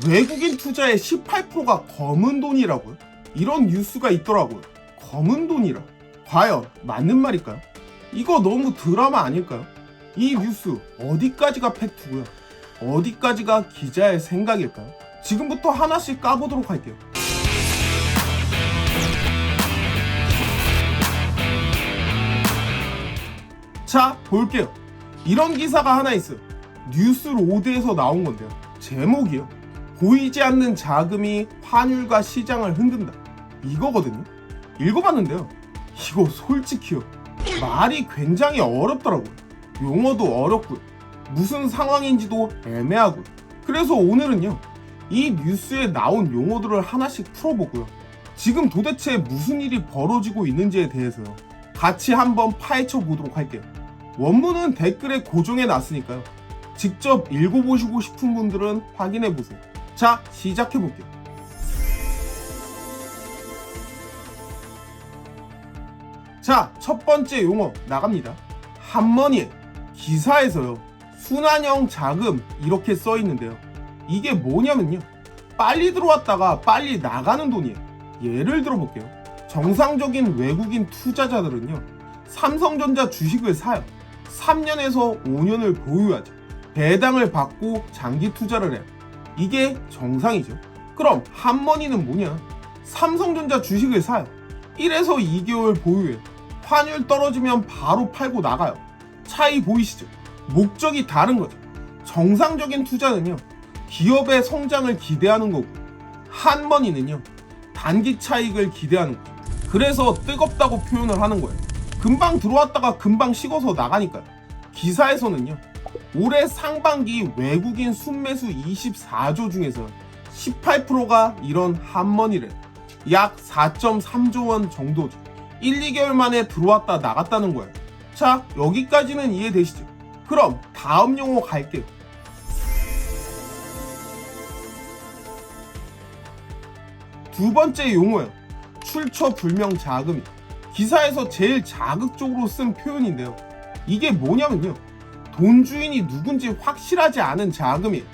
외국인 투자의 18%가 검은 돈이라고요? 이런 뉴스가 있더라고요. 검은 돈이라. 과연 맞는 말일까요? 이거 너무 드라마 아닐까요? 이 뉴스 어디까지가 팩트고요? 어디까지가 기자의 생각일까요? 지금부터 하나씩 까보도록 할게요. 자, 볼게요. 이런 기사가 하나 있어요. 뉴스로드에서 나온 건데요. 제목이요. 보이지 않는 자금이 환율과 시장을 흔든다. 이거거든요. 읽어봤는데요. 이거 솔직히요. 말이 굉장히 어렵더라고요. 용어도 어렵고요. 무슨 상황인지도 애매하고요. 그래서 오늘은요. 이 뉴스에 나온 용어들을 하나씩 풀어보고요. 지금 도대체 무슨 일이 벌어지고 있는지에 대해서요. 같이 한번 파헤쳐 보도록 할게요. 원문은 댓글에 고정해 놨으니까요. 직접 읽어보시고 싶은 분들은 확인해 보세요. 자, 시작해 볼게요. 자, 첫 번째 용어 나갑니다. 핫머니. 기사에서요. 순환형 자금 이렇게 써 있는데요. 이게 뭐냐면요. 빨리 들어왔다가 빨리 나가는 돈이에요. 예를 들어 볼게요. 정상적인 외국인 투자자들은요. 삼성전자 주식을 사요. 3년에서 5년을 보유하죠. 배당을 받고 장기 투자를 해요. 이게 정상이죠. 그럼 핫머니는 뭐냐? 삼성전자 주식을 사요. 1에서 2개월 보유해요. 환율 떨어지면 바로 팔고 나가요. 차이 보이시죠? 목적이 다른 거죠. 정상적인 투자는요. 기업의 성장을 기대하는 거고, 핫머니는요. 단기 차익을 기대하는 거죠. 그래서 뜨겁다고 표현을 하는 거예요. 금방 들어왔다가 금방 식어서 나가니까요. 기사에서는요. 올해 상반기 외국인 순매수 24조 중에서 18%가 이런 핫머니래. 약 4.3조 원 정도죠. 1, 2개월 만에 들어왔다 나갔다는 거예요. 자, 여기까지는 이해되시죠? 그럼 다음 용어 갈게요. 두 번째 용어요. 출처불명 자금이. 기사에서 제일 자극적으로 쓴 표현인데요. 이게 뭐냐면요. 돈 주인이 누군지 확실하지 않은 자금이에요.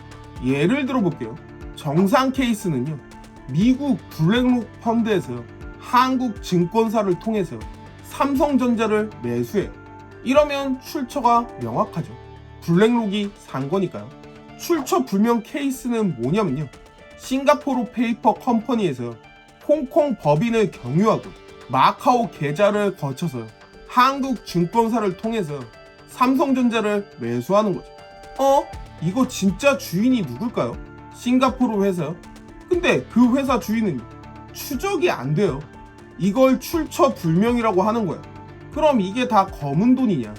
예를 들어 볼게요. 정상 케이스는요. 미국 블랙록 펀드에서요. 한국 증권사를 통해서 삼성전자를 매수해요. 이러면 출처가 명확하죠. 블랙록이 산 거니까요. 출처 불명 케이스는 뭐냐면요. 싱가포르 페이퍼 컴퍼니에서 홍콩 법인을 경유하고 마카오 계좌를 거쳐서 한국 증권사를 통해서 삼성전자를 매수하는 거죠. 이거 진짜 주인이 누굴까요? 싱가포르 회사요? 근데 그 회사 주인은 추적이 안 돼요. 이걸 출처 불명이라고 하는 거예요. 그럼 이게 다 검은 돈이냐?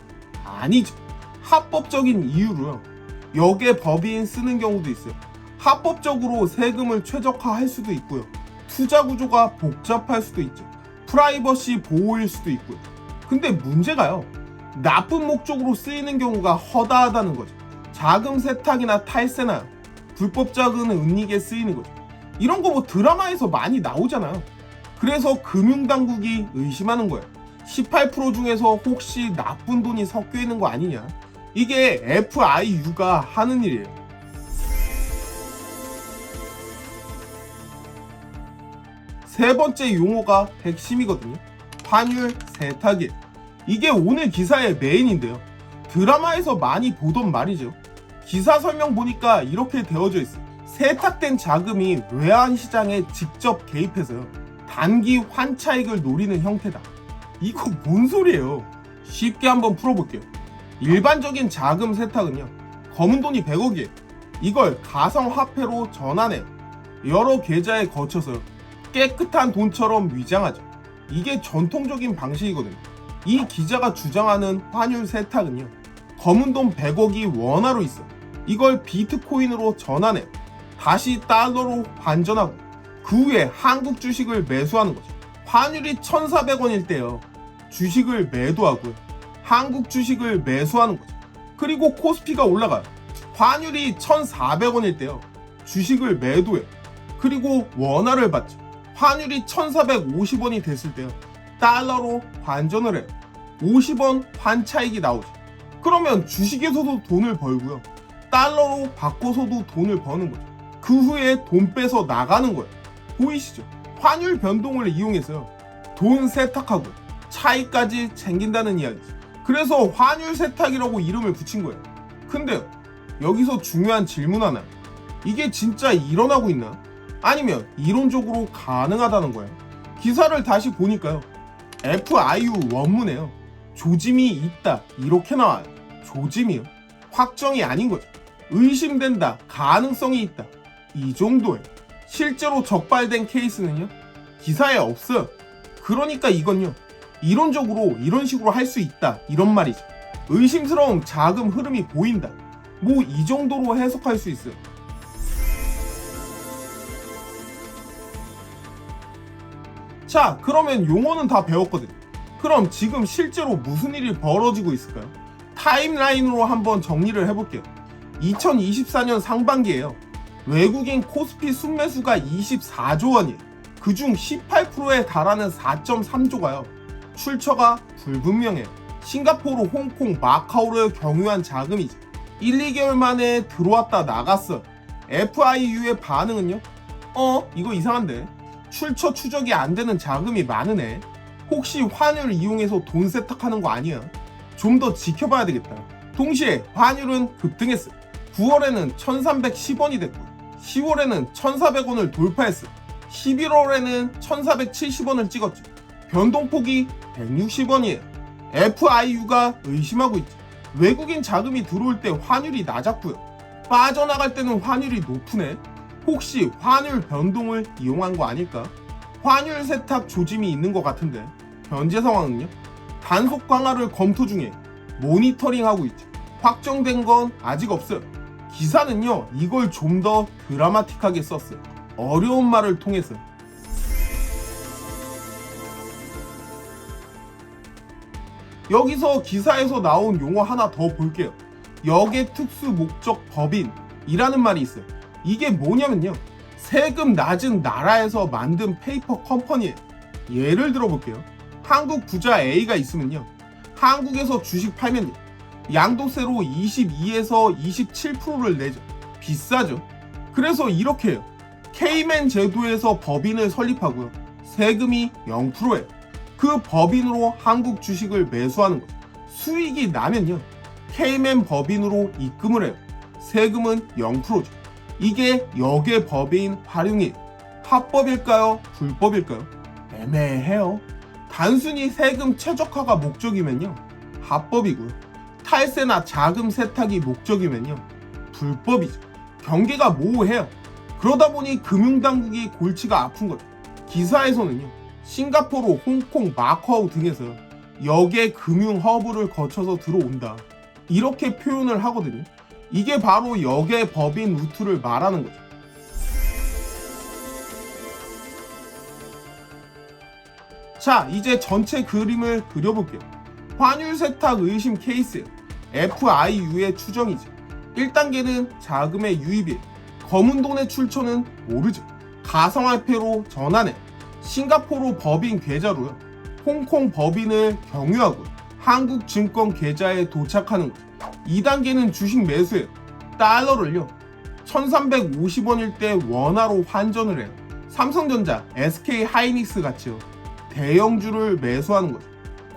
아니죠. 합법적인 이유로요. 역의 법인 쓰는 경우도 있어요. 합법적으로 세금을 최적화할 수도 있고요. 투자 구조가 복잡할 수도 있죠. 프라이버시 보호일 수도 있고요. 근데 문제가요. 나쁜 목적으로 쓰이는 경우가 허다하다는 거죠. 자금 세탁이나 탈세나 불법 자금을 은닉에 쓰이는 거죠. 이런 거 뭐 드라마에서 많이 나오잖아요. 그래서 금융당국이 의심하는 거예요. 18% 중에서 혹시 나쁜 돈이 섞여 있는 거 아니냐. 이게 FIU가 하는 일이에요. 세 번째 용어가 핵심이거든요. 환율 세탁일. 이게 오늘 기사의 메인인데요. 드라마에서 많이 보던 말이죠. 기사 설명 보니까 이렇게 되어져 있어요. 세탁된 자금이 외환시장에 직접 개입해서요. 단기 환차익을 노리는 형태다. 이거 뭔 소리예요? 쉽게 한번 풀어볼게요. 일반적인 자금 세탁은요. 검은 돈이 100억이에요. 이걸 가상화폐로 전환해요. 여러 계좌에 거쳐서 깨끗한 돈처럼 위장하죠. 이게 전통적인 방식이거든요. 이 기자가 주장하는 환율 세탁은요. 검은 돈 100억이 원화로 있어요. 이걸 비트코인으로 전환해요. 다시 달러로 환전하고 그 후에 한국 주식을 매수하는 거죠. 환율이 1,400원일 때요. 주식을 매도하고요. 한국 주식을 매수하는 거죠. 그리고 코스피가 올라가요. 환율이 1,400원일 때요. 주식을 매도해요. 그리고 원화를 받죠. 환율이 1,450원이 됐을 때요. 달러로 환전을 해요. 50원 환차익이 나오죠. 그러면 주식에서도 돈을 벌고요. 달러로 바꿔서도 돈을 버는 거죠. 그 후에 돈 빼서 나가는 거예요. 보이시죠? 환율 변동을 이용해서요. 돈 세탁하고 차익까지 챙긴다는 이야기죠. 그래서 환율 세탁이라고 이름을 붙인 거예요. 근데요, 여기서 중요한 질문 하나. 이게 진짜 일어나고 있나? 아니면 이론적으로 가능하다는 거예요. 기사를 다시 보니까요. FIU 원문에요. 조짐이 있다 이렇게 나와요. 조짐이요? 확정이 아닌 거죠. 의심된다, 가능성이 있다, 이 정도예요. 실제로 적발된 케이스는요, 기사에 없어요. 그러니까 이건요, 이론적으로 이런 식으로 할 수 있다 이런 말이죠. 의심스러운 자금 흐름이 보인다, 뭐 이 정도로 해석할 수 있어요. 자, 그러면 용어는 다 배웠거든요. 그럼 지금 실제로 무슨 일이 벌어지고 있을까요? 타임라인으로 한번 정리를 해볼게요. 2024년 상반기에요. 외국인 코스피 순매수가 24조 원이에요. 그중 18%에 달하는 4.3조가요. 출처가 불분명해요. 싱가포르, 홍콩, 마카오를 경유한 자금이죠. 1, 2개월 만에 들어왔다 나갔어. FIU의 반응은요? 이거 이상한데? 출처 추적이 안 되는 자금이 많으네. 혹시 환율 이용해서 돈 세탁하는 거 아니야? 좀 더 지켜봐야 되겠다. 동시에 환율은 급등했어요. 9월에는 1310원이 됐고 10월에는 1400원을 돌파했어요. 11월에는 1470원을 찍었죠. 변동폭이 160원이에요. FIU가 의심하고 있죠. 외국인 자금이 들어올 때 환율이 낮았고요. 빠져나갈 때는 환율이 높으네. 혹시 환율 변동을 이용한 거 아닐까? 환율 세탁 조짐이 있는 것 같은데 현재 상황은요? 단속 강화를 검토 중에 모니터링하고 있죠. 확정된 건 아직 없어요. 기사는요, 이걸 좀 더 드라마틱하게 썼어요. 어려운 말을 통해서. 여기서 기사에서 나온 용어 하나 더 볼게요. 역의 특수 목적 법인이라는 말이 있어요. 이게 뭐냐면요, 세금 낮은 나라에서 만든 페이퍼 컴퍼니예요. 예를 들어 볼게요. 한국 부자 A가 있으면요, 한국에서 주식 팔면 양도세로 22에서 27%를 내죠. 비싸죠. 그래서 이렇게 해요. 케이맨 제도에서 법인을 설립하고요. 세금이 0%예요. 그 법인으로 한국 주식을 매수하는 거죠. 수익이 나면요, 케이맨 법인으로 입금을 해요. 세금은 0%죠. 이게 역의 법인 활용이에요. 합법일까요? 불법일까요? 애매해요. 단순히 세금 최적화가 목적이면요, 합법이고요. 탈세나 자금 세탁이 목적이면요, 불법이죠. 경계가 모호해요. 그러다 보니 금융당국이 골치가 아픈 거죠. 기사에서는요, 싱가포르, 홍콩, 마카오 등에서 역의 금융 허브를 거쳐서 들어온다, 이렇게 표현을 하거든요. 이게 바로 역의 법인 루트를 말하는 거죠. 자, 이제 전체 그림을 그려볼게요. 환율 세탁 의심 케이스예요. FIU의 추정이죠. 1단계는 자금의 유입이에요. 검은 돈의 출처는 모르죠. 가상화폐로 전환해 싱가포르 법인 계좌로요, 홍콩 법인을 경유하고 한국 증권 계좌에 도착하는 거죠. 2단계는 주식 매수예요. 달러를요, 1350원일 때 원화로 환전을 해요. 삼성전자, SK 하이닉스 같이요, 대형주를 매수하는 거죠.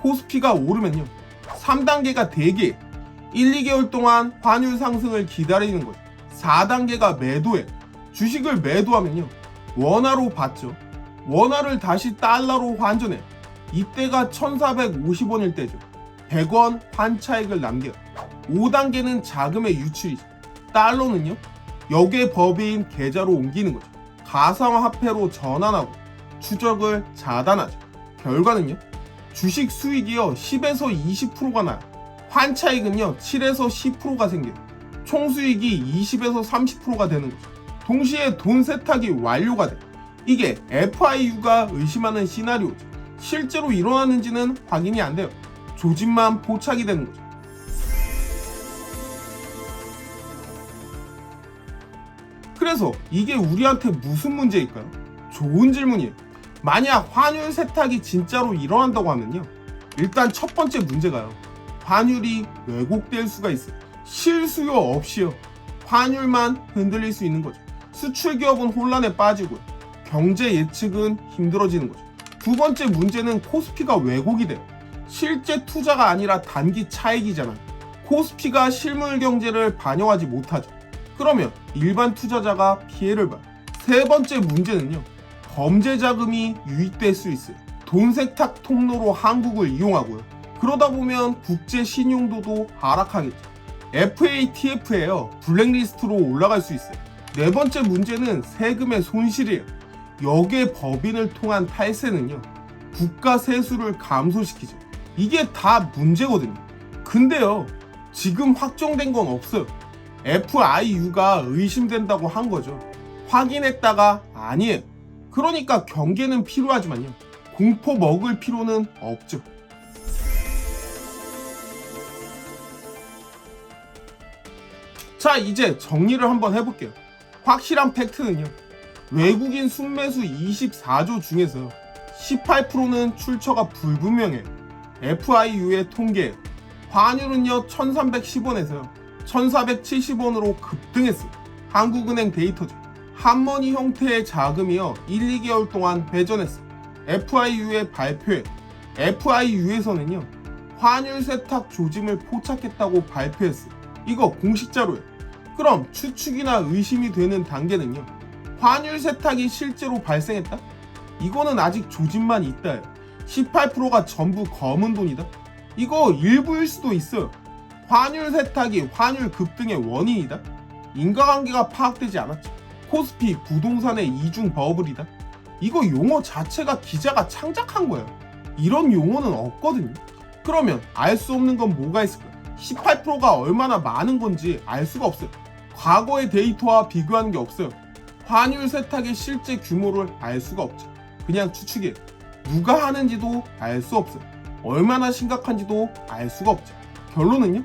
코스피가 오르면요, 3단계가 대기, 1, 2개월 동안 환율 상승을 기다리는 거죠. 4단계가 매도예요. 주식을 매도하면요, 원화로 받죠. 원화를 다시 달러로 환전해요. 이때가 1450원일 때죠. 100원 환차익을 남겨요. 5단계는 자금의 유출이죠. 달러는요, 역의 법인 계좌로 옮기는 거죠. 가상화폐로 전환하고 추적을 차단하죠. 결과는요, 주식 수익이요, 10에서 20%가 나요. 환차익은요, 7에서 10%가 생겨요. 총수익이 20에서 30%가 되는 거죠. 동시에 돈 세탁이 완료가 돼요. 이게 FIU가 의심하는 시나리오죠. 실제로 일어나는지는 확인이 안 돼요. 조짐만 포착이 되는 거죠. 그래서 이게 우리한테 무슨 문제일까요? 좋은 질문이에요. 만약 환율 세탁이 진짜로 일어난다고 하면요, 일단 첫 번째 문제가요, 환율이 왜곡될 수가 있어요. 실수요 없이요, 환율만 흔들릴 수 있는 거죠. 수출 기업은 혼란에 빠지고요. 경제 예측은 힘들어지는 거죠. 두 번째 문제는 코스피가 왜곡이 돼요. 실제 투자가 아니라 단기 차익이잖아. 코스피가 실물 경제를 반영하지 못하죠. 그러면 일반 투자자가 피해를 봐요. 세 번째 문제는요. 범죄 자금이 유입될 수 있어요. 돈 세탁 통로로 한국을 이용하고요. 그러다 보면 국제 신용도도 하락하겠죠. FATF예요. 블랙리스트로 올라갈 수 있어요. 네 번째 문제는 세금의 손실이에요. 역의 법인을 통한 탈세는요. 국가 세수를 감소시키죠. 이게 다 문제거든요. 근데요. 지금 확정된 건 없어요. FIU가 의심된다고 한 거죠. 확인했다가 아니에요. 그러니까 경계는 필요하지만요. 공포 먹을 필요는 없죠. 자, 이제 정리를 한번 해볼게요. 확실한 팩트는요. 외국인 순매수 24조 중에서 18%는 출처가 불분명해요. FIU의 통계예요. 환율은요 1310원에서 1470원으로 급등했어요. 한국은행 데이터죠. 한머니 형태의 자금이요 1, 2개월 동안 회전했어요. FIU의 발표에 FIU에서는요 환율 세탁 조짐을 포착했다고 발표했어요. 이거 공식 자료예요. 그럼 추측이나 의심이 되는 단계는요. 환율 세탁이 실제로 발생했다? 이거는 아직 조짐만 있다예요. 18%가 전부 검은 돈이다? 이거 일부일 수도 있어요. 환율 세탁이 환율 급등의 원인이다? 인과관계가 파악되지 않았죠. 코스피 부동산의 이중 버블이다? 이거 용어 자체가 기자가 창작한 거예요. 이런 용어는 없거든요. 그러면 알 수 없는 건 뭐가 있을까요? 18%가 얼마나 많은 건지 알 수가 없어요. 과거의 데이터와 비교하는 게 없어요. 환율 세탁의 실제 규모를 알 수가 없죠. 그냥 추측이에요. 누가 하는지도 알 수 없어요. 얼마나 심각한지도 알 수가 없죠. 결론은요?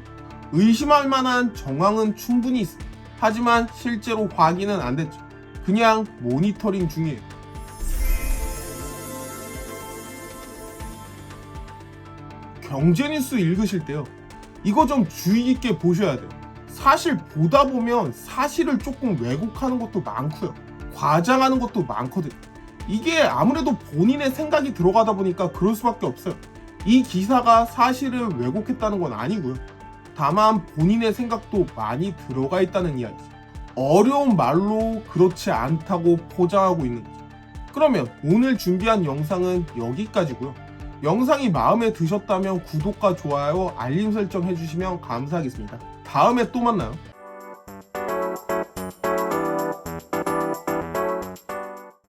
의심할 만한 정황은 충분히 있어요. 하지만 실제로 확인은 안 됐죠. 그냥 모니터링 중이에요. 경제뉴스 읽으실 때요. 이거 좀 주의 깊게 보셔야 돼요. 사실 보다 보면 사실을 조금 왜곡하는 것도 많고요. 과장하는 것도 많거든요. 이게 아무래도 본인의 생각이 들어가다 보니까 그럴 수밖에 없어요. 이 기사가 사실을 왜곡했다는 건 아니고요. 다만 본인의 생각도 많이 들어가 있다는 이야기죠. 어려운 말로 그렇지 않다고 포장하고 있는 거죠. 그러면 오늘 준비한 영상은 여기까지고요. 영상이 마음에 드셨다면 구독과 좋아요, 알림 설정 해주시면 감사하겠습니다. 다음에 또 만나요.